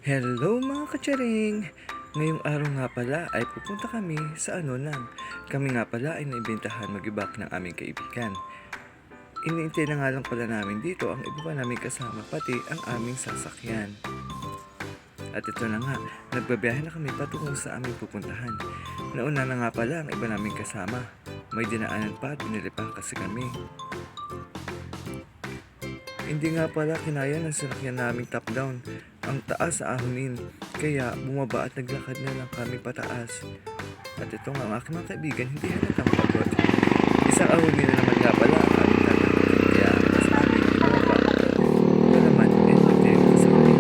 Hello mga kacharing! Ngayong araw nga pala ay pupunta kami sa ano lang. Kami nga pala ay naibentahan mag-ibak ng aming kaibigan. Iniintay na nga lang pala namin dito ang iba pa namin kasama pati ang aming sasakyan. At ito na nga, nagbabiyahe na kami patungo sa aming pupuntahan. Nauna na nga pala ang iba naming kasama. May dinaanan pa at binili pa kasi kami. Hindi nga pala kinaya ng sinakyan naming top down ang taas sa ahonin, kaya bumaba at naglakad na lang kami pataas. At ito nga ang aking mga kaibigan, hindi halatang pagod. Isang ahonin na naman nga pala ang aming tatangkin, kaya mas namin bumaba. Ito naman, entertain sa kami.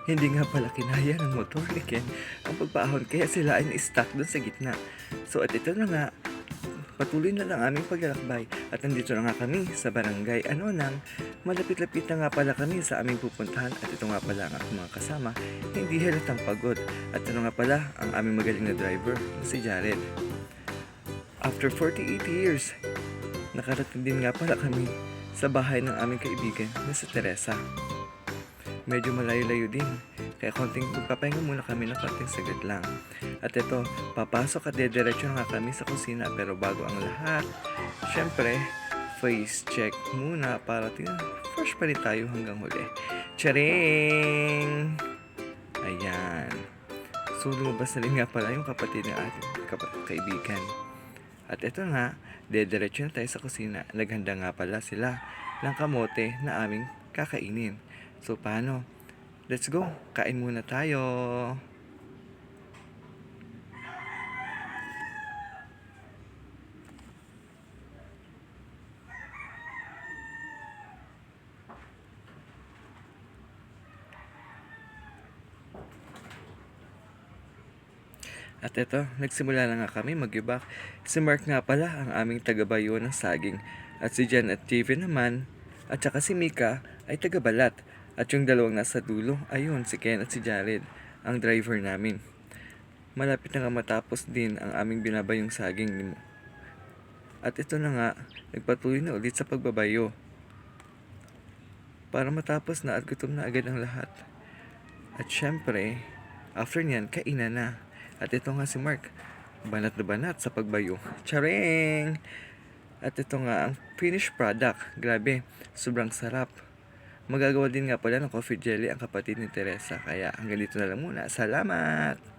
Hindi nga pala kinaya ng motor ni Ken ang pagpaahon, kaya sila ay na-stuck dun sa gitna. So at ito na nga, patuloy na lang aming paglalakbay at nandito na nga kami sa barangay Anonang. Malapit-lapit na nga pala kami sa aming pupuntahan at ito nga pala ang aking mga kasama, hindi halatang pagod. At ito nga pala ang aming magaling na driver, si Jared. After 48 years, nakarating din nga pala kami sa bahay ng aming kaibigan na si Teresa. Medyo malayo-layo din, kaya magpapahinga muna kami ng konting saglit lang. At ito, papasok at dediretso na nga kami sa kusina, pero bago ang lahat, syempre, face check muna para fresh pa rin tayo hanggang huli. Charing! Ayan. So, lumabas na rin nga pala yung kapatid ng ating kaibigan. At ito nga, dediretso na tayo sa kusina. Naghanda nga pala sila ng kamote na aming kakainin. So, paano? Let's go! Kain muna tayo! At eto, nagsimula na nga kami mag-ibak. Si Mark nga pala ang aming tagabayo ng saging. At si Jan at Javen naman, at saka si Mika ay tagabalat. At yung dalawang nasa dulo, ayun, si Ken at si Jared, ang driver namin. Malapit na nga matapos din ang aming binabayong saging. At ito na nga, nagpatuloy na ulit sa pagbabayo. Para matapos na at gutom na agad ang lahat. At syempre, after nyan, kainan na. At ito nga si Mark, banat na banat sa pagbayo. Charing! At ito nga ang finished product. Grabe, sobrang sarap. Magagawa din nga pala ng coffee jelly ang kapatid ni Teresa. Kaya hanggang dito na lang muna. Salamat!